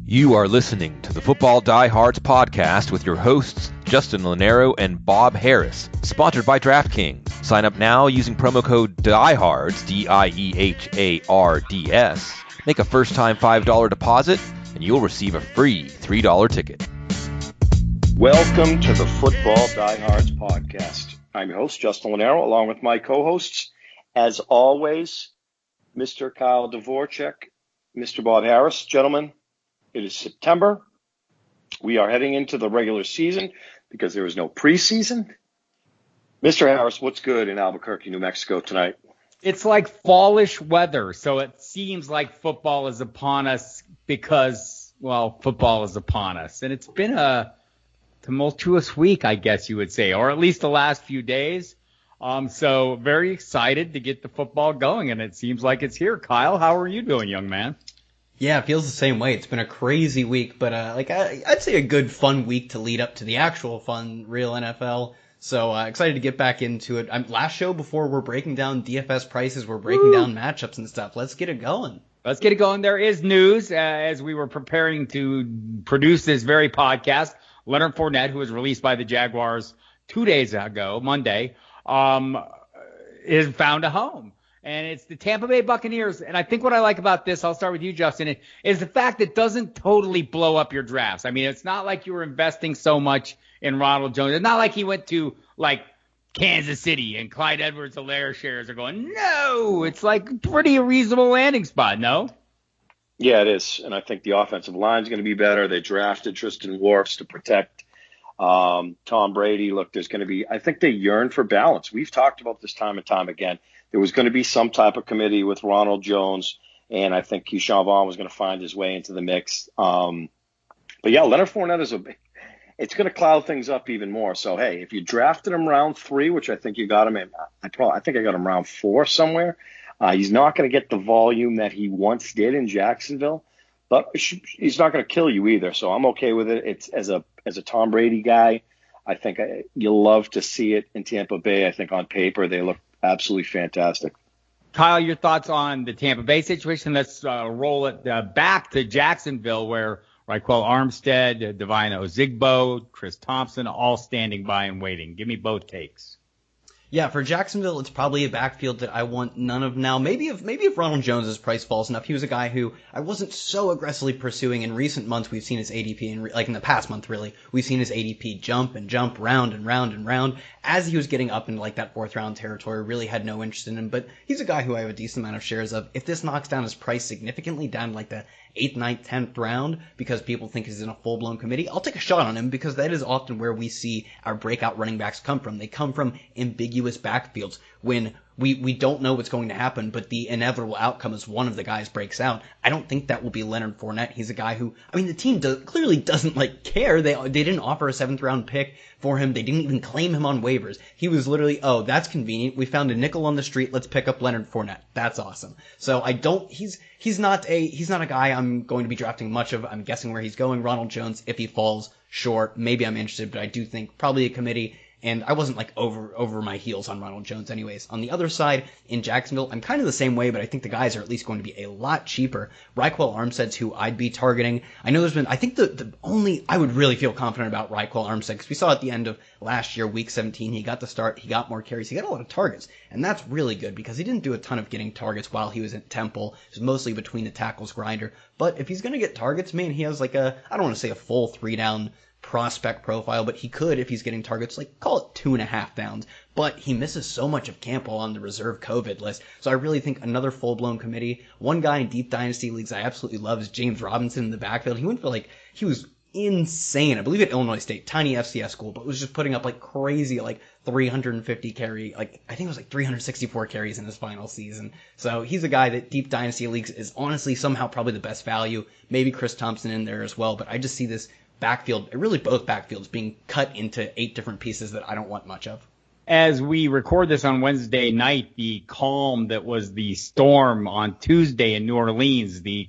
You are listening to the Football Diehards podcast with your hosts, Justin Lonero and Bob Harris, sponsored by DraftKings. Sign up now using promo code DIEHARDS, DIEHARDS. Make a first-time $5 deposit, and you'll receive a free $3 ticket. Welcome to the Football Diehards podcast. I'm your host, Justin Lonero, along with my co-hosts, as always, Mr. Kyle Dvorchak, Mr. Bob Harris. Gentlemen, it is September. We are heading into the regular season because there is no preseason. Mr. Harris, what's good in Albuquerque, New Mexico tonight? It's like fallish weather, so it seems like football is upon us because, well, football is upon us. And it's been a tumultuous week, I guess you would say, or at least the last few days. So very excited to get the football going, and it seems like it's here. Kyle, how are you doing, young man? Yeah, it feels the same way. It's been a crazy week, but I'd say a good, fun week to lead up to the actual fun, real NFL. So excited to get back into it. Last show before we're breaking down DFS prices, we're breaking down matchups and stuff. Let's get it going. Let's get it going. There is news as we were preparing to produce this very podcast. Leonard Fournette, who was released by the Jaguars 2 days ago, Monday, has found a home. And it's the Tampa Bay Buccaneers. And I think what I like about this, I'll start with you, Justin, is the fact that it doesn't totally blow up your drafts. I mean, it's not like you were investing so much in Ronald Jones. It's not like he went to, like, Kansas City and Clyde Edwards-Helaire shares are going, no. It's like pretty reasonable landing spot, no? Yeah, it is. And I think the offensive line is going to be better. They drafted Tristan Wirfs to protect Tom Brady. Look, there's going to be – I think they yearn for balance. We've talked about this time and time again. There was going to be some type of committee with Ronald Jones, and I think Keyshawn Vaughn was going to find his way into the mix. But, yeah, Leonard Fournette it's going to cloud things up even more. So, hey, if you drafted him round 3, which I think you got him in – I think I got him round 4 somewhere, he's not going to get the volume that he once did in Jacksonville, but he's not going to kill you either. So I'm okay with it. It's as a Tom Brady guy, I think you'll love to see it in Tampa Bay. I think on paper they look absolutely fantastic. Kyle, your thoughts on the Tampa Bay situation? Let's roll it back to Jacksonville where Raquel Armstead, Devine Ozigbo, Chris Thompson, all standing by and waiting. Give me both takes. Yeah, for Jacksonville, it's probably a backfield that I want none of now. Maybe if Ronald Jones's price falls enough. He was a guy who I wasn't so aggressively pursuing. In recent months, we've seen his ADP, and like in the past month, really, we've seen his ADP jump and jump, round and round and round. As he was getting up into like that 4th round territory, really had no interest in him. But he's a guy who I have a decent amount of shares of. If this knocks down his price significantly down to like the 8th, 9th, 10th round because people think he's in a full-blown committee, I'll take a shot on him because that is often where we see our breakout running backs come from. They come from ambiguous backfields when we don't know what's going to happen, but the inevitable outcome is one of the guys breaks out. I don't think that will be Leonard Fournette. He's a guy who, I mean, the team clearly doesn't like care. They didn't offer a 7th round pick for him. They didn't even claim him on waivers. He was literally, oh, that's convenient. We found a nickel on the street. Let's pick up Leonard Fournette. That's awesome. So he's not a guy I'm going to be drafting much of. I'm guessing where he's going. Ronald Jones, if he falls short, maybe I'm interested, but I do think probably a committee. And I wasn't like over my heels on Ronald Jones anyways. On the other side, in Jacksonville, I'm kind of the same way, but I think the guys are at least going to be a lot cheaper. Raquel Armstead's who I'd be targeting. I know I think I would really feel confident about Raquel Armstead because we saw at the end of last year, week 17, he got the start, he got more carries, he got a lot of targets. And that's really good because he didn't do a ton of getting targets while he was at Temple. It was mostly between the tackles grinder. But if he's going to get targets, man, he has like I don't want to say a full 3-down prospect profile, but he could, if he's getting targets, like call it 2.5 downs. But he misses so much of camp while on the reserve COVID list. So I really think another full-blown committee. One guy in deep dynasty leagues I absolutely love is James Robinson in the backfield. He went for he was insane. I believe at Illinois State, tiny FCS school, but was just putting up like crazy, like 350 carry, I think it was like 364 carries in his final season. So he's a guy that deep dynasty leagues is honestly somehow probably the best value. Maybe Chris Thompson in there as well, but I just see this backfield, really both backfields, being cut into 8 different pieces that I don't want much of. As we record this on Wednesday night, the calm that was the storm on Tuesday in New Orleans, the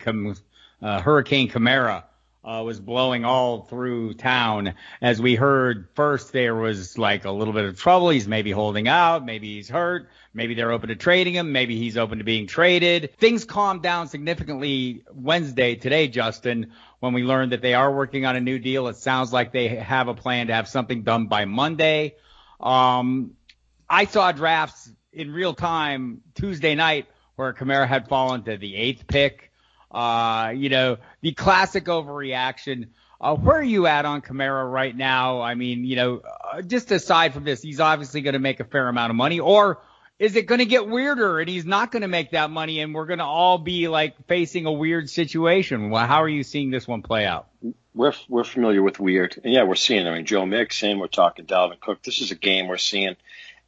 Hurricane Kamara, was blowing all through town. As we heard first, there was like a little bit of trouble. He's maybe holding out. Maybe he's hurt. Maybe they're open to trading him. Maybe he's open to being traded. Things calmed down significantly today, Justin, when we learned that they are working on a new deal. It sounds like they have a plan to have something done by Monday. I saw drafts in real time Tuesday night where Kamara had fallen to the 8th pick. The classic overreaction. Where are you at on Kamara right now? I mean, just aside from this, he's obviously going to make a fair amount of money, or is it going to get weirder and he's not going to make that money and we're going to all be like facing a weird situation? Well, how are you seeing this one play out? We're familiar with weird, and yeah, we're seeing. I mean, Joe Mixon, we're talking Dalvin Cook. This is a game we're seeing,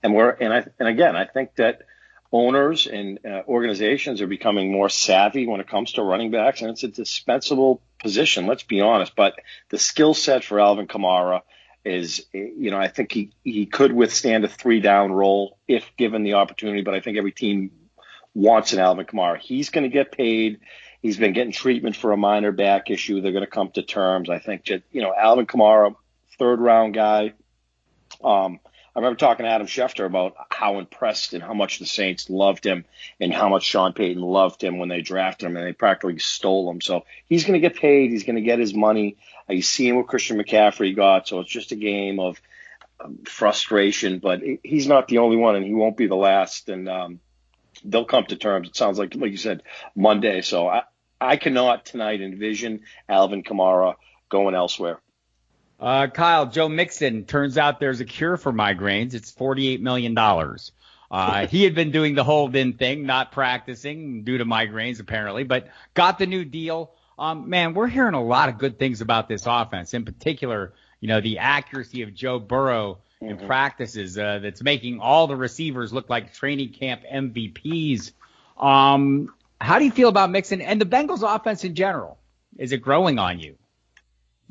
and I think that owners and organizations are becoming more savvy when it comes to running backs, and it's a dispensable position. Let's be honest, but the skill set for Alvin Kamara is, I think he could withstand a 3-down role if given the opportunity. But I think every team wants an Alvin Kamara. He's going to get paid. He's been getting treatment for a minor back issue. They're going to come to terms. I think that, Alvin Kamara, 3rd-round guy. I remember talking to Adam Schefter about how impressed and how much the Saints loved him and how much Sean Payton loved him when they drafted him, and they practically stole him. So he's going to get paid. He's going to get his money. You see him what Christian McCaffrey got, so it's just a game of frustration. But he's not the only one, and he won't be the last. And they'll come to terms. It sounds like you said, Monday. So I cannot tonight envision Alvin Kamara going elsewhere. Kyle, Joe Mixon, turns out there's a cure for migraines. It's $48 million. He had been doing the hold-in thing, not practicing due to migraines apparently, but got the new deal. Man, we're hearing a lot of good things about this offense. In particular, the accuracy of Joe Burrow in practices that's making all the receivers look like training camp MVPs. How do you feel about Mixon and the Bengals offense in general? Is it growing on you?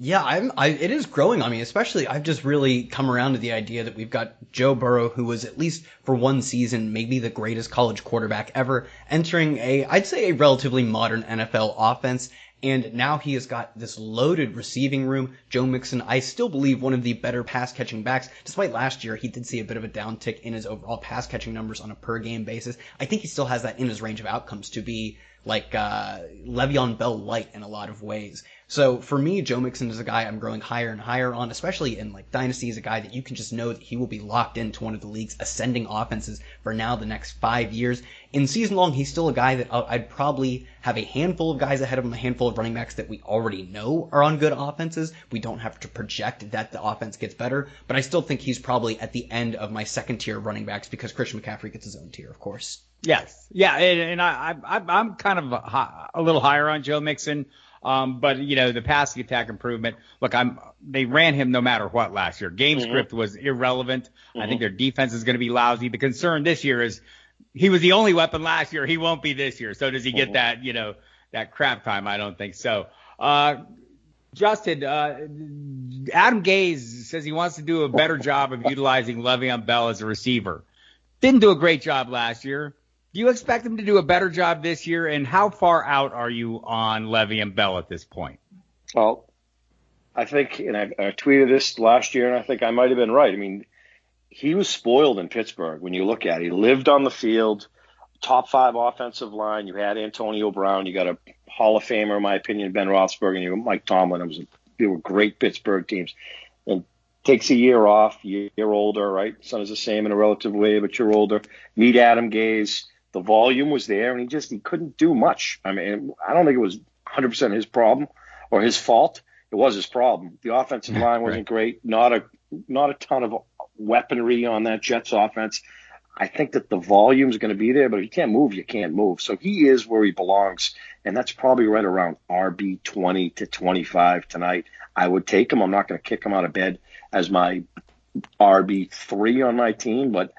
Yeah, it is growing on me, especially I've just really come around to the idea that we've got Joe Burrow, who was at least for one season, maybe the greatest college quarterback ever, entering I'd say a relatively modern NFL offense. And now he has got this loaded receiving room. Joe Mixon, I still believe one of the better pass catching backs. Despite last year, he did see a bit of a downtick in his overall pass catching numbers on a per game basis. I think he still has that in his range of outcomes to be like Le'Veon Bell light in a lot of ways. So for me, Joe Mixon is a guy I'm growing higher and higher on, especially in like Dynasty. He's a guy that you can just know that he will be locked into one of the league's ascending offenses for now the next 5 years. In season long, he's still a guy that I'd probably have a handful of guys ahead of him, a handful of running backs that we already know are on good offenses. We don't have to project that the offense gets better, but I still think he's probably at the end of my second tier running backs because Christian McCaffrey gets his own tier, of course. Yes. Yeah. And I'm kind of a little higher on Joe Mixon. But the passing attack improvement, look, they ran him no matter what last year. Game script was irrelevant. I think their defense is going to be lousy. The concern this year is he was the only weapon last year. He won't be this year. So does he get that, that crap time? I don't think so. Justin, Adam Gase says he wants to do a better job of utilizing Le'Veon Bell as a receiver. Didn't do a great job last year. Do you expect him to do a better job this year? And how far out are you on Le'Veon Bell at this point? Well, I think, and I tweeted this last year, and I think I might have been right. I mean, he was spoiled in Pittsburgh when you look at it. He lived on the field, top 5 offensive line. You had Antonio Brown. You got a Hall of Famer, in my opinion, Ben Roethlisberger, and you got Mike Tomlin. They were great Pittsburgh teams. And takes a year off, you're older, right? Son is the same in a relative way, but you're older. Meet Adam Gase. The volume was there, and he couldn't do much. I mean, I don't think it was 100% his problem or his fault. It was his problem. The offensive line wasn't great. Not a ton of weaponry on that Jets offense. I think that the volume is going to be there, but if you can't move, you can't move. So he is where he belongs, and that's probably right around RB 20 to 25 tonight. I would take him. I'm not going to kick him out of bed as my RB3 on my team, but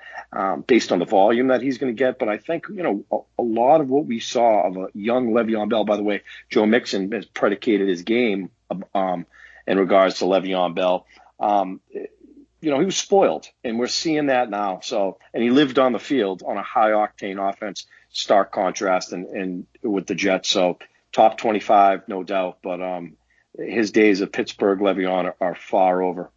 based on the volume that he's going to get. But I think, a lot of what we saw of a young Le'Veon Bell, by the way, Joe Mixon has predicated his game in regards to Le'Veon Bell. He was spoiled, and we're seeing that now. So, and he lived on the field on a high octane offense, stark contrast and with the Jets. So top 25, no doubt. But his days of Pittsburgh Le'Veon are far over.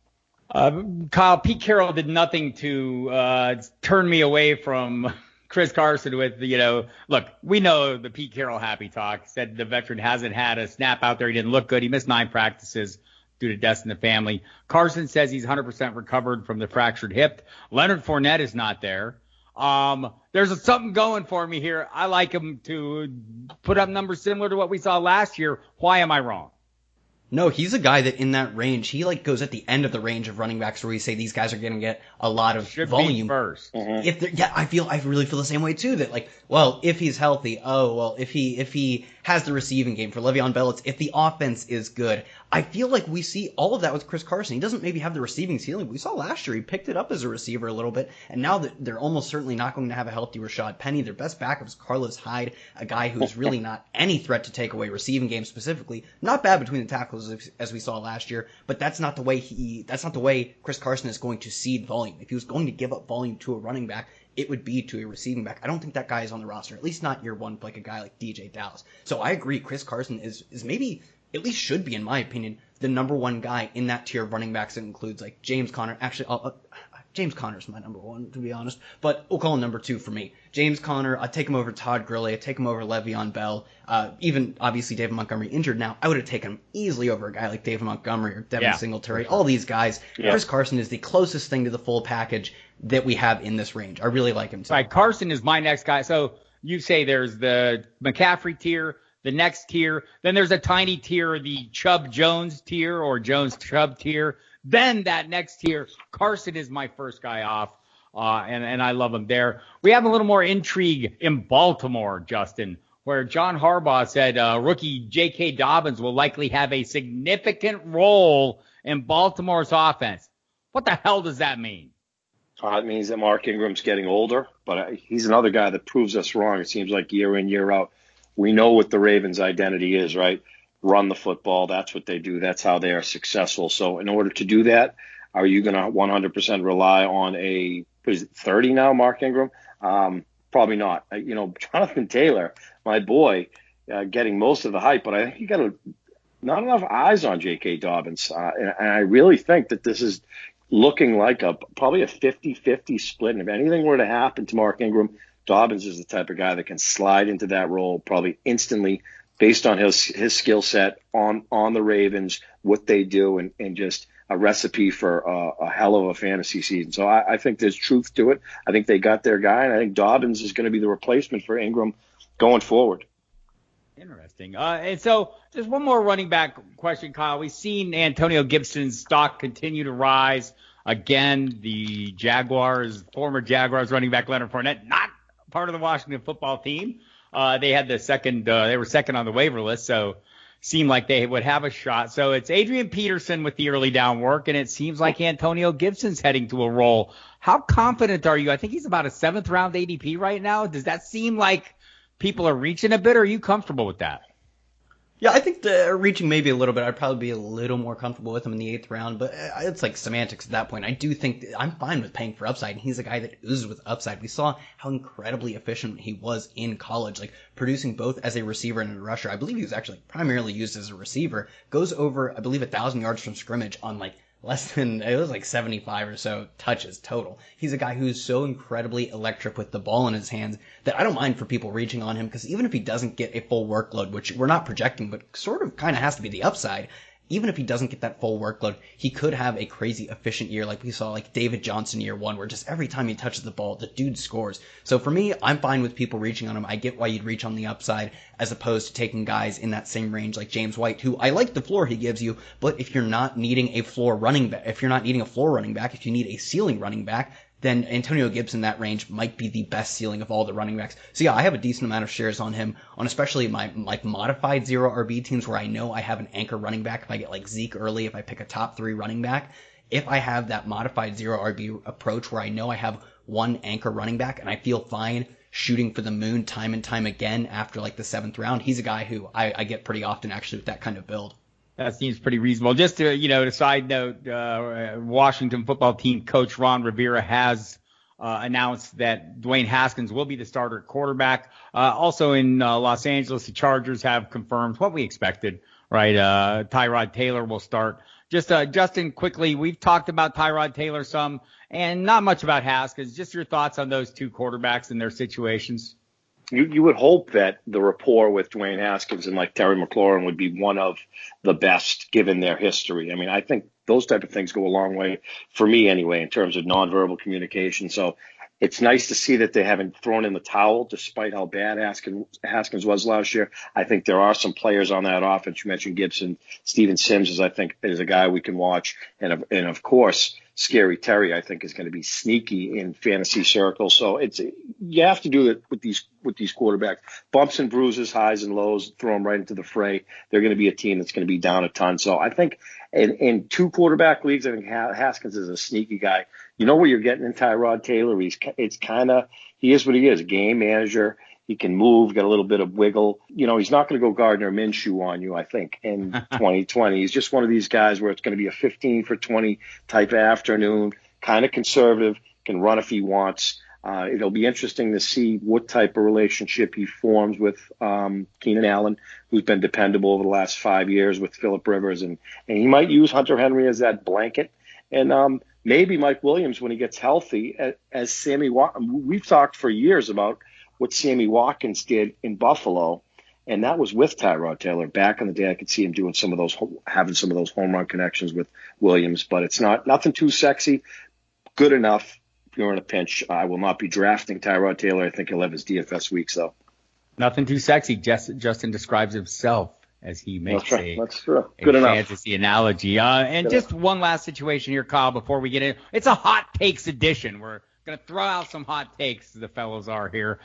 Kyle, Pete Carroll did nothing to turn me away from Chris Carson with, look, we know the Pete Carroll happy talk. Said the veteran hasn't had a snap out there. He didn't look good. He missed 9 practices due to deaths in the family. Carson says he's 100% recovered from the fractured hip. Leonard Fournette is not there. There's something going for me here. I like him to put up numbers similar to what we saw last year. Why am I wrong? No, he's a guy that in that range, he goes at the end of the range of running backs where we say these guys are going to get a lot of volume. Be first. Mm-hmm. I really feel the same way too. That if he's healthy, if he has the receiving game for Le'Veon Bell, if the offense is good. I feel like we see all of that with Chris Carson. He doesn't maybe have the receiving ceiling. We saw last year he picked it up as a receiver a little bit, and now that they're almost certainly not going to have a healthy Rashad Penny. Their best backup is Carlos Hyde, a guy who's really not any threat to take away receiving game specifically. Not bad between the tackles as we saw last year, but that's not the way Chris Carson is going to seed volume. If he was going to give up volume to a running back, it would be to a receiving back. I don't think that guy is on the roster, at least not year one, like a guy like DJ Dallas. So I agree, Chris Carson is maybe, at least should be, in my opinion, the number one guy in that tier of running backs that includes like James Conner. Actually, James Conner's my number one, to be honest, but we'll call him number 2 for me. James Conner, I'd take him over Todd Gurley, I'd take him over Le'Veon Bell, even obviously David Montgomery injured now. I would have taken him easily over a guy like David Montgomery or Devin Singletary, all these guys. Yeah. Chris Carson is the closest thing to the full package that we have in this range. I really like him too. Right, Carson is my next guy. So you say there's the McCaffrey tier, the next tier, then there's a tiny tier, the Chubb-Jones tier or Jones-Chubb tier. Then that next tier, Carson is my first guy off, and I love him there. We have a little more intrigue in Baltimore, Justin, where John Harbaugh said rookie J.K. Dobbins will likely have a significant role in Baltimore's offense. What the hell does that mean? It means that Mark Ingram's getting older, but he's another guy that proves us wrong. It seems like year in, year out. We know what the Ravens' identity is, right? Run the football. That's what they do. That's how they are successful. So in order to do that, are you going to 100% rely on a, 30 now, Mark Ingram? Probably not. Jonathan Taylor, my boy, getting most of the hype, but I think you got not enough eyes on J.K. Dobbins. And I really think that this is looking like probably a 50-50 split. And if anything were to happen to Mark Ingram, Dobbins is the type of guy that can slide into that role probably instantly based on his skill set on the Ravens, what they do, and just a recipe for a hell of a fantasy season. So I think there's truth to it. I think they got their guy, and I think Dobbins is going to be the replacement for Ingram going forward. Interesting. And so just one more running back question, Kyle. We've seen Antonio Gibson's stock continue to rise. Again, the former Jaguars running back Leonard Fournette, not part of the Washington football team. They had they were second on the waiver list, so seemed like they would have a shot. So it's Adrian Peterson with the early down work, and it seems like Antonio Gibson's heading to a role. How confident are you? I think he's about a 7th round ADP right now. Does that seem like people are reaching a bit, or are you comfortable with that? Yeah, I think they're reaching maybe a little bit. I'd probably be a little more comfortable with him in the 8th round, but it's like semantics at that point. I do think I'm fine with paying for upside, and he's a guy that oozes with upside. We saw how incredibly efficient he was in college, like producing both as a receiver and a rusher. I believe he was actually primarily used as a receiver. Goes over, I believe, 1,000 yards from scrimmage on like it was like 75 or so touches total. He's a guy who's so incredibly electric with the ball in his hands that I don't mind for people reaching on him, because even if he doesn't get a full workload, which we're not projecting, but sort of kind of has to be the upside, even if he doesn't get that full workload, he could have a crazy efficient year like we saw like David Johnson year 1, where just every time he touches the ball, the dude scores. So for me, I'm fine with people reaching on him. I get why you'd reach on the upside as opposed to taking guys in that same range like James White, who I like the floor he gives you, but if you're not needing a floor running back, if you need a ceiling running back, then Antonio Gibson, that range, might be the best ceiling of all the running backs. So yeah, I have a decent amount of shares on him, on especially my like modified 0 RB teams where I know I have an anchor running back. If I get like Zeke early, if I pick a top 3 running back, if I have that modified 0 RB approach where I know I have one anchor running back and I feel fine shooting for the moon time and time again after like the 7th round, he's a guy who I get pretty often actually with that kind of build. That seems pretty reasonable. Just to, to side note, Washington football team coach Ron Rivera has announced that Dwayne Haskins will be the starter quarterback. Also in Los Angeles, the Chargers have confirmed what we expected, right? Tyrod Taylor will start. Just Justin, quickly, we've talked about Tyrod Taylor some and not much about Haskins. Just your thoughts on those two quarterbacks and their situations. You would hope that the rapport with Dwayne Haskins and like Terry McLaurin would be one of the best given their history. I mean, I think those type of things go a long way for me anyway in terms of nonverbal communication. So it's nice to see that they haven't thrown in the towel despite how bad Haskins was last year. I think there are some players on that offense. You mentioned Gibson. Steven Sims is a guy we can watch. And of course, Scary Terry, I think, is going to be sneaky in fantasy circles. So you have to do it with these quarterbacks. Bumps and bruises, highs and lows, throw them right into the fray. They're going to be a team that's going to be down a ton. So I think in two quarterback leagues, I think Haskins is a sneaky guy. You know where you're getting in Tyrod Taylor? He is what he is, a game manager. He can move, got a little bit of wiggle. You know, he's not going to go Gardner Minshew on you, I think, in 2020. He's just one of these guys where it's going to be a 15 for 20 type of afternoon, kind of conservative, can run if he wants. It'll be interesting to see what type of relationship he forms with Keenan Allen, who's been dependable over the last 5 years with Phillip Rivers. And he might use Hunter Henry as that blanket. And maybe Mike Williams, when he gets healthy, as Sammy Watkins. We've talked for years about what Sammy Watkins did in Buffalo, and that was with Tyrod Taylor. Back in the day, I could see him having some of those home run connections with Williams, but it's nothing too sexy. Good enough if you're in a pinch. I will not be drafting Tyrod Taylor. I think he'll have his DFS weeks, though. Nothing too sexy. Justin describes himself as he makes That's true. a Good enough. fantasy analogy. And Good just enough. one last situation here, Kyle, before we get in. It's a hot takes edition. We're going to throw out some hot takes, the fellows are here.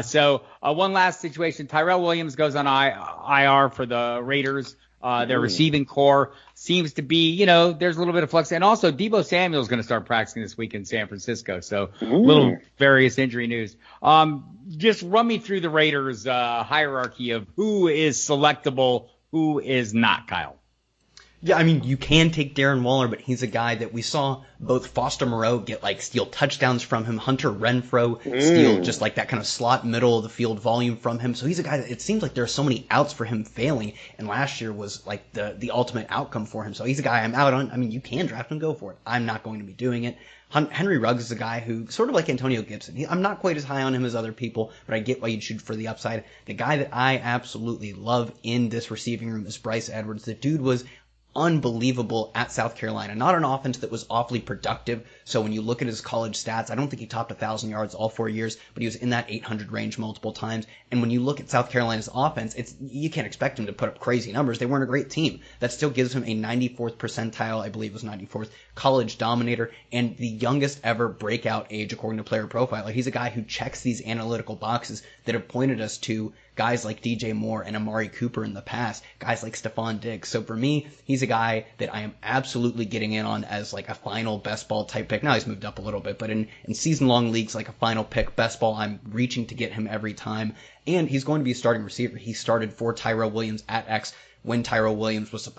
So one last situation. Tyrell Williams goes on IR for the Raiders. Their receiving core seems to be, there's a little bit of flux. And also, Deebo Samuel is going to start practicing this week in San Francisco. So little various injury news. Just run me through the Raiders hierarchy of who is selectable, who is not, Kyle. Yeah, I mean, you can take Darren Waller, but he's a guy that we saw both Foster Moreau get steal touchdowns from him, Hunter Renfrow steal just that kind of slot middle of the field volume from him. So he's a guy that it seems like there are so many outs for him failing, and last year was the ultimate outcome for him. So he's a guy I'm out on. I mean, you can draft him, go for it. I'm not going to be doing it. Henry Ruggs is a guy who, sort of like Antonio Gibson, I'm not quite as high on him as other people, but I get why you'd shoot for the upside. The guy that I absolutely love in this receiving room is Bryce Edwards. The dude was unbelievable at South Carolina. Not an offense that was awfully productive. So when you look at his college stats, I don't think he topped 1,000 yards all 4 years, but he was in that 800 range multiple times. And when you look at South Carolina's offense, you can't expect him to put up crazy numbers. They weren't a great team. That still gives him a 94th percentile, I believe it was 94th, college dominator, and the youngest ever breakout age according to Player Profiler. He's a guy who checks these analytical boxes that have pointed us to guys like DJ Moore and Amari Cooper in the past, guys like Stephon Diggs. So for me, he's a guy that I am absolutely getting in on as a final best ball type pick. Now he's moved up a little bit, but in season-long leagues, a final pick, best ball, I'm reaching to get him every time. And he's going to be a starting receiver. He started for Tyrell Williams at X when Tyrell Williams was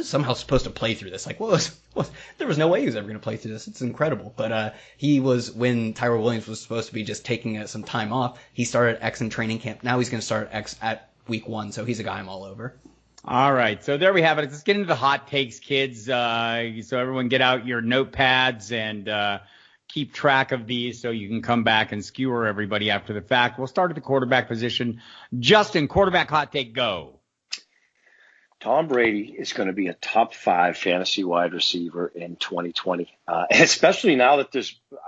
somehow supposed to play through this. There was no way he was ever going to play through this. It's incredible. But he was, when Tyrell Williams was supposed to be just taking some time off, he started X in training camp. Now he's going to start X at week 1. So he's a guy I'm all over. All right. So there we have it. Let's get into the hot takes, kids. So everyone get out your notepads and keep track of these so you can come back and skewer everybody after the fact. We'll start at the quarterback position. Justin, quarterback hot take, go. Tom Brady is going to be a top 5 fantasy wide receiver in 2020, especially now that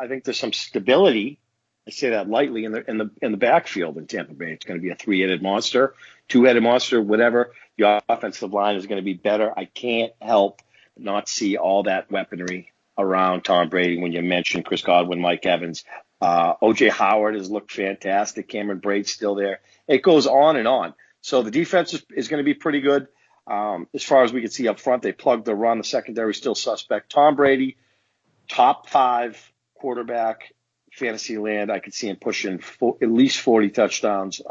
I think there's some stability. I say that lightly in the backfield in Tampa Bay. It's going to be a 3-headed monster, 2-headed monster, whatever. Your offensive line is going to be better. I can't help but not see all that weaponry around Tom Brady when you mention Chris Godwin, Mike Evans. O.J. Howard has looked fantastic. Cameron Brate's still there. It goes on and on. So the defense is going to be pretty good. As far as we can see up front, they plugged the run. The secondary still suspect. Tom Brady, top 5 quarterback, fantasy land. I could see him pushing at least 40 touchdowns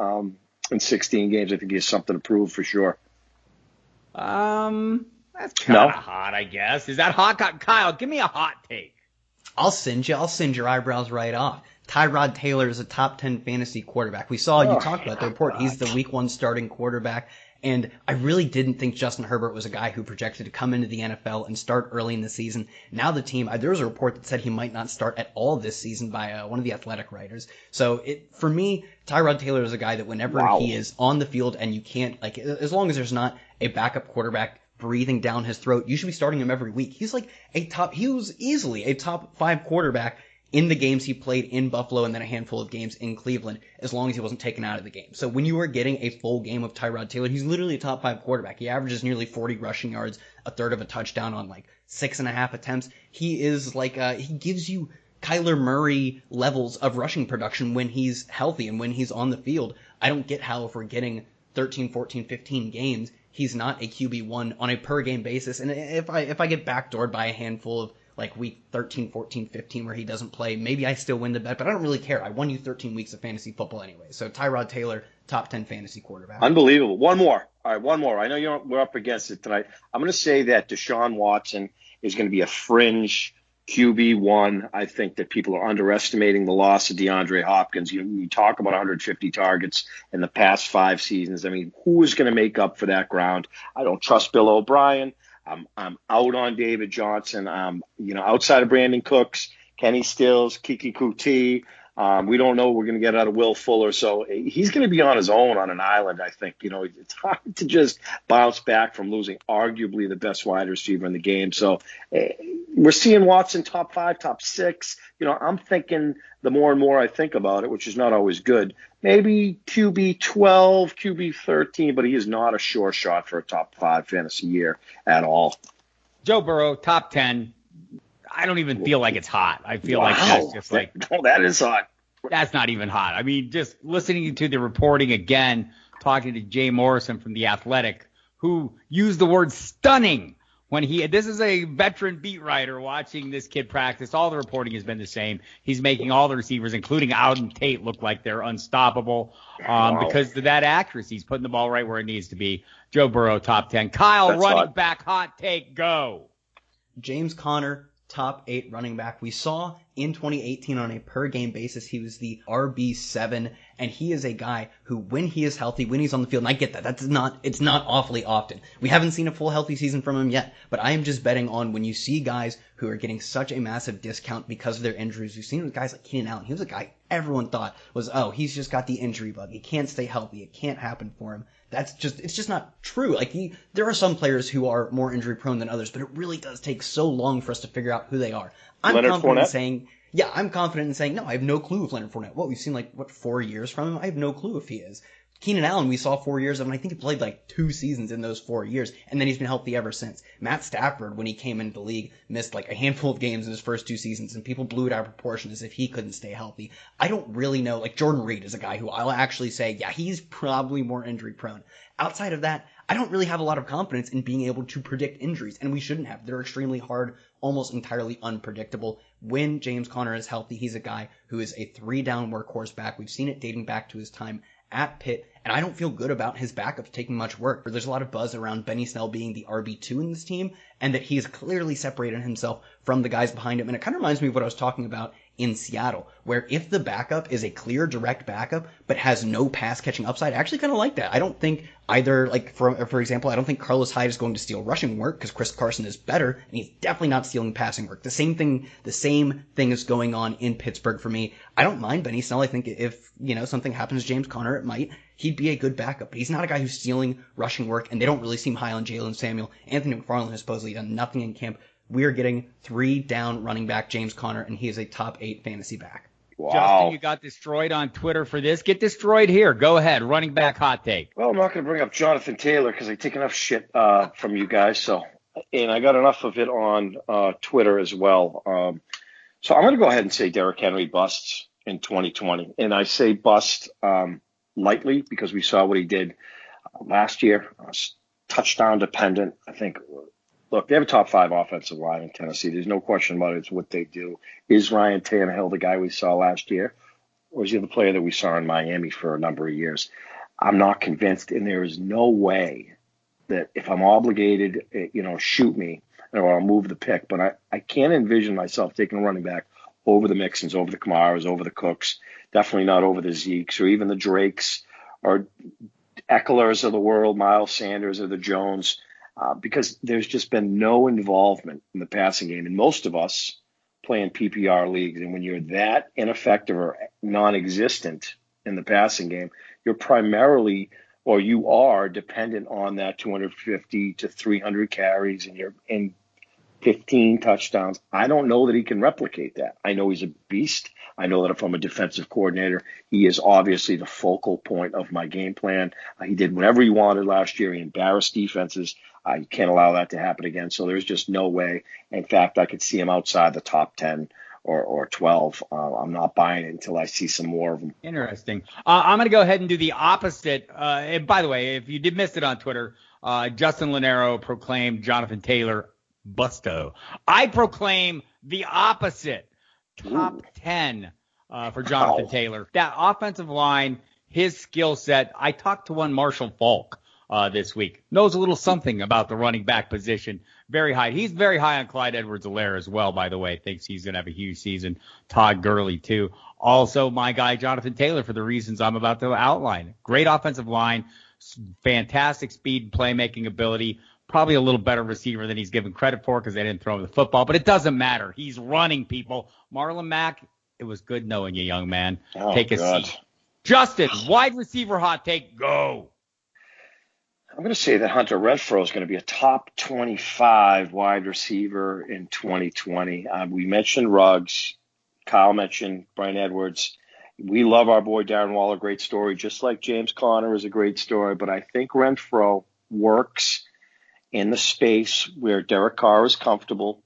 in 16 games. I think he has something to prove for sure. That's kind of hot, I guess. Is that hot? Kyle, give me a hot take. I'll send your eyebrows right off. Tyrod Taylor is a top 10 fantasy quarterback. We saw you talk about the report. He's the week 1 starting quarterback. And I really didn't think Justin Herbert was a guy who projected to come into the NFL and start early in the season. Now the team, there was a report that said he might not start at all this season by one of the Athletic writers. So for me, Tyrod Taylor is a guy that whenever he is on the field and you can't, like, as long as there's not a backup quarterback breathing down his throat, you should be starting him every week. He was easily a top 5 quarterback in the games he played in Buffalo and then a handful of games in Cleveland, as long as he wasn't taken out of the game. So when you are getting a full game of Tyrod Taylor, he's literally a top 5 quarterback. He averages nearly 40 rushing yards, a third of a touchdown on like 6.5 attempts. He is like, he gives you Kyler Murray levels of rushing production when he's healthy and when he's on the field. I don't get how if we're getting 13, 14, 15 games, he's not a QB1 on a per game basis. And if I get backdoored by a handful of like week 13, 14, 15 where he doesn't play, maybe I still win the bet, but I don't really care. I won you 13 weeks of fantasy football anyway. So Tyrod Taylor, top 10 fantasy quarterback. Unbelievable. One more. All right, one more. I know we're up against it tonight. I'm going to say that Deshaun Watson is going to be a fringe QB1. I think that people are underestimating the loss of DeAndre Hopkins. You talk about 150 targets in the past 5 seasons. I mean, who is going to make up for that ground? I don't trust Bill O'Brien. I'm out on David Johnson. Outside of Brandon Cooks, Kenny Stills, Kiki Kuti. We don't know what we're going to get out of Will Fuller. So he's going to be on his own on an island, I think. It's hard to just bounce back from losing arguably the best wide receiver in the game. So we're seeing Watson top 5, top 6. I'm thinking the more and more I think about it, which is not always good, maybe QB 12, QB 13, but he is not a sure shot for a top 5 fantasy year at all. Joe Burrow, top 10. I don't even feel like it's hot. I feel like that's just like, that is hot. That's not even hot. I mean, just listening to the reporting again, talking to Jay Morrison from The Athletic, who used the word stunning when this is a veteran beat writer watching this kid practice. All the reporting has been the same. He's making all the receivers, including Alvin Tate, look like they're unstoppable because of that accuracy. He's putting the ball right where it needs to be. Joe Burrow, top 10. Kyle, that's running hot. Back, hot take, go. James Conner, top 8 running back. We saw in 2018 on a per game basis, he was the RB7, and he is a guy who, when he is healthy, when he's on the field, and I get that, it's not awfully often. We haven't seen a full healthy season from him yet, but I am just betting on when you see guys who are getting such a massive discount because of their injuries. We've seen guys like Keenan Allen. He was a guy everyone thought was, he's just got the injury bug. He can't stay healthy. It can't happen for him. It's just not true. Like there are some players who are more injury prone than others, but it really does take so long for us to figure out who they are. I'm confident in saying, no, I have no clue of Leonard Fournette. We've seen 4 years from him? I have no clue if he is. Keenan Allen, we saw 4 years of him, and I think he played 2 seasons in those 4 years, and then he's been healthy ever since. Matt Stafford, when he came into the league, missed a handful of games in his first 2 seasons, and people blew it out of proportion as if he couldn't stay healthy. I don't really know. Jordan Reed is a guy who I'll actually say, yeah, he's probably more injury prone. Outside of that, I don't really have a lot of confidence in being able to predict injuries, and we shouldn't have. They're extremely hard, almost entirely unpredictable. When James Conner is healthy, he's a guy who is a 3-down workhorse back. We've seen it dating back to his time at Pitt, and I don't feel good about his backups taking much work. There's a lot of buzz around Benny Snell being the RB2 in this team, and that he's clearly separated himself from the guys behind him. And it kind of reminds me of what I was talking about in Seattle, where if the backup is a clear, direct backup, but has no pass-catching upside, I actually kind of like that. I don't think either, for example, I don't think Carlos Hyde is going to steal rushing work because Chris Carson is better, and he's definitely not stealing passing work. The same thing is going on in Pittsburgh for me. I don't mind Benny Snell. I think if, something happens to James Conner, it might. He'd be a good backup, but he's not a guy who's stealing rushing work, and they don't really seem high on Jalen Samuel. Anthony McFarland has supposedly done nothing in camp. We are getting 3-down running back James Conner, and he is a top 8 fantasy back. Wow. Justin, you got destroyed on Twitter for this. Get destroyed here. Go ahead. Running back hot take. Well, I'm not going to bring up Jonathan Taylor because I take enough shit from you guys. And I got enough of it on Twitter as well. So I'm going to go ahead and say Derrick Henry busts in 2020. And I say bust lightly because we saw what he did last year. Touchdown dependent. I think, look, they have a top 5 offensive line in Tennessee. There's no question about it. It's what they do. Is Ryan Tannehill the guy we saw last year? Or is he the player that we saw in Miami for a number of years? I'm not convinced, and there is no way that if I'm obligated, shoot me, or I'll move the pick. But I can't envision myself taking a running back over the Mixons, over the Kamaras, over the Cooks, definitely not over the Zekes or even the Drakes or Ecklers of the world, Miles Sanders or the Jones, because there's just been no involvement in the passing game. And most of us play in PPR leagues. And when you're that ineffective or non-existent in the passing game, you're primarily, or you are dependent on that 250 to 300 carries and you're in 15 touchdowns. I don't know that he can replicate that. I know he's a beast. I know that if I'm a defensive coordinator, he is obviously the focal point of my game plan. He did whatever he wanted last year. He embarrassed defenses. You can't allow that to happen again. So there's just no way. In fact, I could see him outside the top 10 or 12. I'm not buying it until I see some more of them. Interesting. I'm going to go ahead and do the opposite. And by the way, if you did miss it on Twitter, Justin Lonero proclaimed Jonathan Taylor busto. I proclaim the opposite. Top 10 for Jonathan Taylor. That offensive line, his skill set. I talked to one Marshall Faulk this week. Knows a little something about the running back position. Very high. He's very high on Clyde Edwards-Helaire as well, by the way. Thinks he's going to have a huge season. Todd Gurley, too. Also, my guy, Jonathan Taylor, for the reasons I'm about to outline. Great offensive line, fantastic speed and playmaking ability. Probably a little better receiver than he's given credit for because they didn't throw him the football. But it doesn't matter. He's running, people. Marlon Mack, it was good knowing you, young man. Take a seat. Justin, wide receiver hot take, go. I'm going to say that Hunter Renfrow is going to be a top 25 wide receiver in 2020. We mentioned Ruggs. Kyle mentioned Bryan Edwards. We love our boy Darren Waller, great story, just like James Conner is a great story. But I think Renfrow works in the space where Derek Carr is comfortable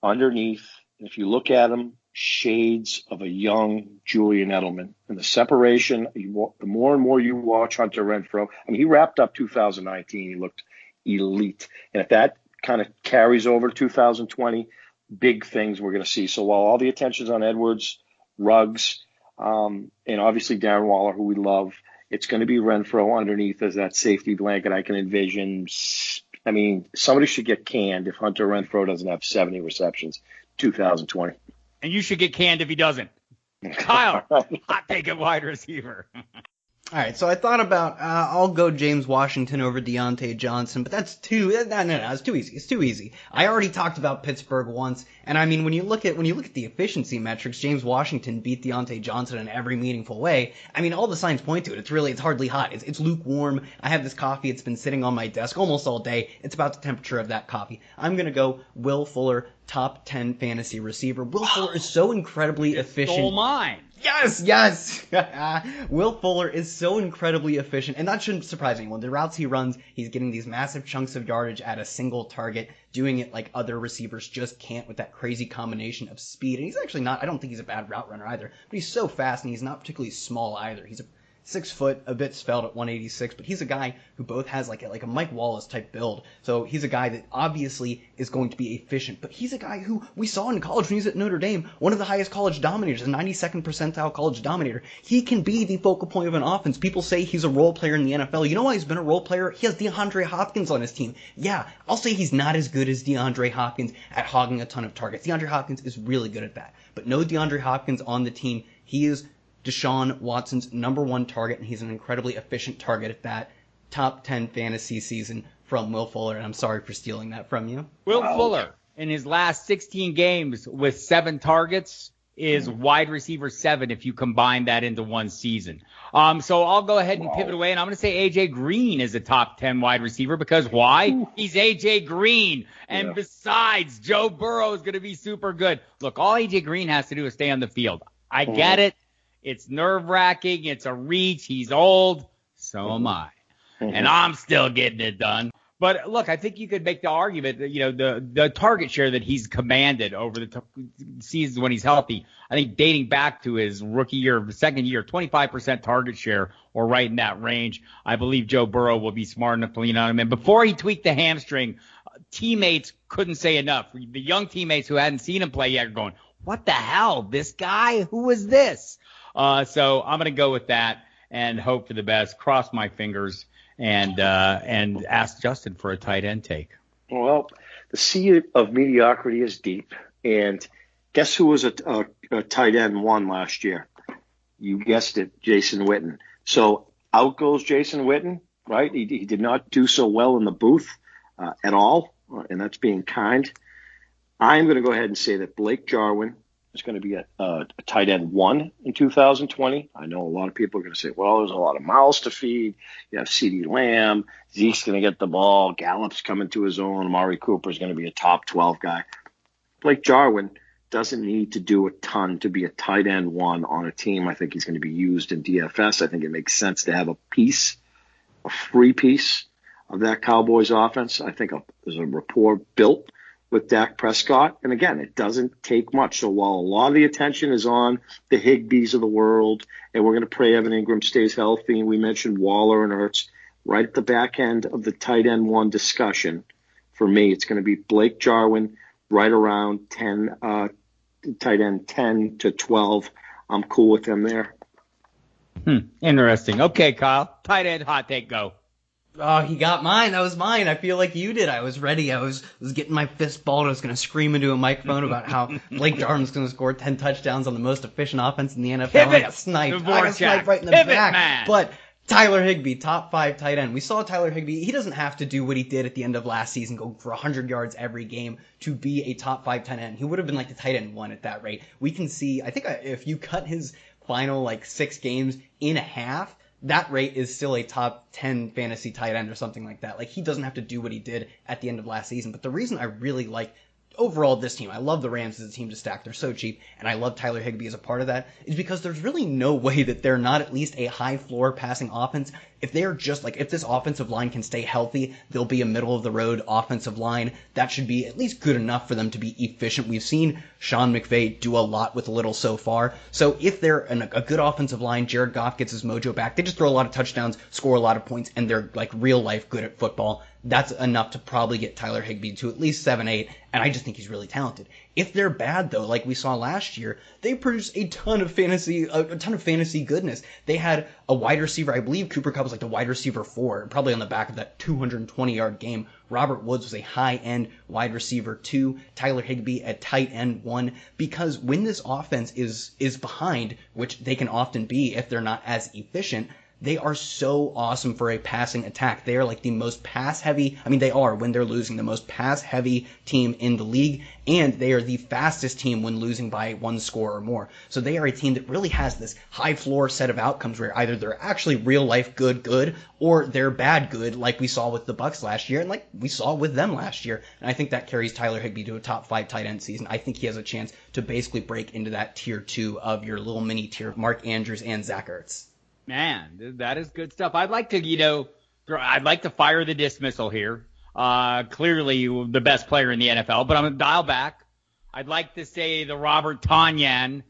underneath. If you look at him, shades of a young Julian Edelman. And the separation, the more and more you watch Hunter Renfrow, I mean, he wrapped up 2019. He looked elite. And if that kind of carries over to 2020, big things we're going to see. So while all the attention's on Edwards, Ruggs, and obviously Darren Waller, who we love, it's going to be Renfrow underneath as that safety blanket. I can envision. I mean, somebody should get canned if Hunter Renfrow doesn't have 70 receptions 2020. And you should get canned if he doesn't. Kyle, hot take at wide receiver. All right, so I thought about I'll go James Washington over Deontay Johnson, but that's too it's too easy. It's too easy. I already talked about Pittsburgh once, and I mean when you look at the efficiency metrics, James Washington beat Deontay Johnson in every meaningful way. I mean all the signs point to it. It's hardly hot. It's lukewarm. I have this coffee. It's been sitting on my desk almost all day. It's about the temperature of that coffee. I'm gonna go Will Fuller, top 10 fantasy receiver. Will Fuller is so incredibly efficient. Stole mine. Yes. Will Fuller is so incredibly efficient, and that shouldn't surprise anyone. The routes he runs, he's getting these massive chunks of yardage at a single target, doing it like other receivers just can't with that crazy combination of speed. And he's actually not, I don't think he's a bad route runner either, but he's so fast and he's not particularly small either. He's a 6 foot, a bit svelte at 186, but he's a guy who both has like a Mike Wallace type build. So he's a guy that obviously is going to be efficient, but he's a guy who we saw in college when he was at Notre Dame, one of the highest college dominators, a 92nd percentile college dominator. He can be the focal point of an offense. People say he's a role player in the NFL. You know why he's been a role player? He has DeAndre Hopkins on his team. Yeah, I'll say he's not as good as DeAndre Hopkins at hogging a ton of targets. DeAndre Hopkins is really good at that. But no DeAndre Hopkins on the team. He is Deshaun Watson's number one target, and he's an incredibly efficient target at that. Top 10 fantasy season from Will Fuller, and I'm sorry for stealing that from you. Will Fuller, in his last 16 games with 7 targets, is wide receiver 7 if you combine that into one season. So I'll go ahead and pivot away, and I'm going to say A.J. Green is a top 10 wide receiver because why? He's A.J. Green. And besides, Joe Burrow is going to be super good. Look, all A.J. Green has to do is stay on the field. I get it. It's nerve-wracking. It's a reach. He's old. So am I. And I'm still getting it done. But, look, I think you could make the argument that, the target share that he's commanded over the seasons when he's healthy, I think dating back to his rookie year, second year, 25% target share or right in that range. I believe Joe Burrow will be smart enough to lean on him. And before he tweaked the hamstring, teammates couldn't say enough. The young teammates who hadn't seen him play yet are going, what the hell? This guy? Who is this? So I'm going to go with that and hope for the best, cross my fingers, and ask Justin for a tight end take. Well, the sea of mediocrity is deep. And guess who was a tight end one last year? You guessed it, Jason Witten. So out goes Jason Witten, right? He did not do so well in the booth at all, and that's being kind. I'm going to go ahead and say that Blake Jarwin is going to be a tight end one in 2020. I know a lot of people are going to say, well, there's a lot of mouths to feed. You have CeeDee Lamb. Zeke's going to get the ball. Gallup's coming to his own. Amari Cooper is going to be a top 12 guy. Blake Jarwin doesn't need to do a ton to be a tight end one on a team. I think he's going to be used in DFS. I think it makes sense to have a free piece of that Cowboys offense. I think there's a rapport built with Dak Prescott. And again, it doesn't take much. So while a lot of the attention is on the Higbees of the world, and we're going to pray Evan Ingram stays healthy, and we mentioned Waller and Ertz, right at the back end of the tight end one discussion, for me, it's going to be Blake Jarwin right around 10, tight end 10 to 12. I'm cool with him there. Interesting. Okay, Kyle. Tight end hot take, go. Oh, he got mine. That was mine. I feel like you did. I was ready. I was getting my fist balled. I was going to scream into a microphone about how Blake Jarwin's going to score 10 touchdowns on the most efficient offense in the NFL. Pivot. I got sniped. Right in the back. Man. But Tyler Higbee, top 5 tight end. We saw Tyler Higbee. He doesn't have to do what he did at the end of last season, go for 100 yards every game to be a top 5 tight end. He would have been like the tight end 1 at that rate. We can see, I think if you cut his final 6 games in half, that rate is still a top 10 fantasy tight end or something like that. He doesn't have to do what he did at the end of last season. But the reason I really like overall this team, I love the Rams as a team to stack. They're so cheap, and I love Tyler Higbee as a part of that, is because there's really no way that they're not at least a high floor passing offense. If they're just if this offensive line can stay healthy, they'll be a middle of the road offensive line. That should be at least good enough for them to be efficient. We've seen Sean McVay do a lot with little so far. So if they're a good offensive line, Jared Goff gets his mojo back. They just throw a lot of touchdowns, score a lot of points, and they're real life good at football. That's enough to probably get Tyler Higbee to at least 7-8, and I just think he's really talented. If they're bad, though, like we saw last year, they produce a ton of fantasy goodness. They had a wide receiver, I believe Cooper Kupp was the wide receiver 4, probably on the back of that 220-yard game. Robert Woods was a high-end wide receiver 2, Tyler Higbee at tight end 1, because when this offense is behind, which they can often be if they're not as efficient, they are so awesome for a passing attack. They are the most pass-heavy, they are, when they're losing, the most pass-heavy team in the league, and they are the fastest team when losing by 1 score or more. So they are a team that really has this high-floor set of outcomes where either they're actually real-life good, or they're bad good, like we saw with the Bucs last year, and like we saw with them last year. And I think that carries Tyler Higbee to a top 5 tight end season. I think he has a chance to basically break into that tier 2 of your little mini tier, Mark Andrews and Zach Ertz. Man, that is good stuff. I'd like to fire the dismissal here. Clearly the best player in the NFL, but I'm going to dial back. I'd like to say the Robert Tonyan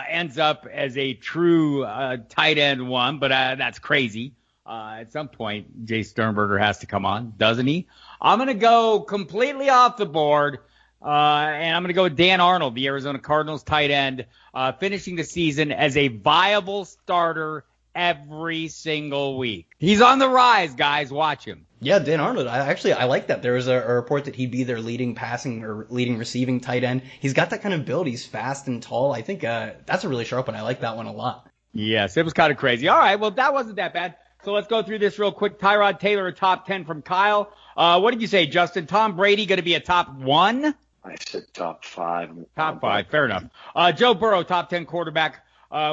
ends up as a true tight end 1, but that's crazy. At some point, Jay Sternberger has to come on, doesn't he? I'm going to go completely off the board, and I'm going to go with Dan Arnold, the Arizona Cardinals tight end, finishing the season as a viable starter every single week. He's on the rise, guys. Watch him. Yeah, Dan Arnold. I like that. There was a report that he'd be their leading passing or leading receiving tight end. He's got that kind of build. He's fast and tall. I think that's a really sharp one. I like that one a lot. Yes, it was kind of crazy. All right, well, that wasn't that bad. So let's go through this real quick. Tyrod Taylor, a top 10 from Kyle. What did you say, Justin? Tom Brady going to be a top 1? I said top 5. Top 5, fair enough. Joe Burrow, top 10 quarterback.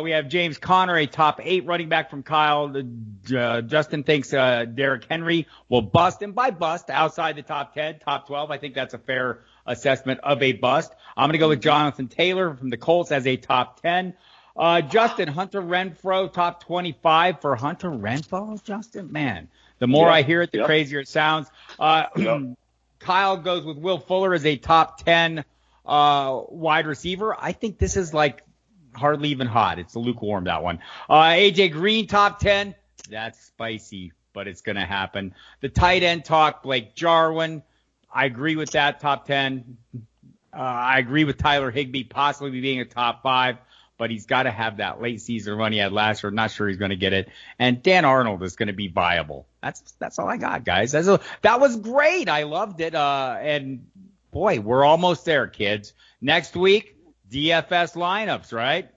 We have James Conner, a top 8 running back from Kyle. Justin thinks Derrick Henry will bust, and by bust, outside the top 10, top 12. I think that's a fair assessment of a bust. I'm going to go with Jonathan Taylor from the Colts as a top 10. Justin, Hunter Renfrow, top 25 for Hunter Renfrow, Justin? Man, the more I hear it, the crazier it sounds. Kyle goes with Will Fuller as a top 10 wide receiver. I think this is hardly even hot. It's lukewarm, that one. AJ Green, top 10. That's spicy, but it's going to happen. The tight end talk, Blake Jarwin. I agree with that, top 10. I agree with Tyler Higbee possibly being a top 5. but he's got to have that late season run he had last year. Not sure he's going to get it. And Dan Arnold is going to be viable. That's all I got, guys. That was great. I loved it. And boy, we're almost there, kids. Next week, DFS lineups, right?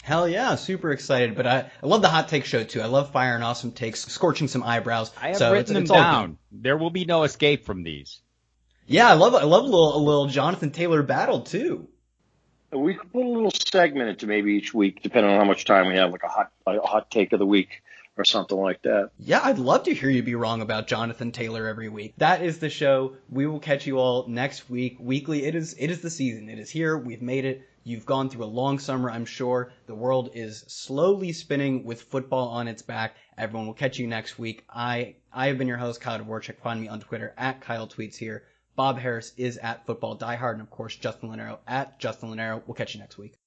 Hell yeah, super excited. But I love the hot take show too. I love firing off some takes, scorching some eyebrows. I have written them down. There will be no escape from these. Yeah, I love a little Jonathan Taylor battle too. We could put a little segment into maybe each week, depending on how much time we have, like a hot take of the week or something like that. Yeah, I'd love to hear you be wrong about Jonathan Taylor every week. That is the show. We will catch you all next week. Weekly, it is the season. It is here. We've made it. You've gone through a long summer, I'm sure. The world is slowly spinning with football on its back. Everyone will catch you next week. I have been your host, Kyle Dvorchak. Find me on Twitter at Kyle Tweets here. Bob Harris is at Football Diehard, and of course, Justin Lonero at Justin Lonero. We'll catch you next week.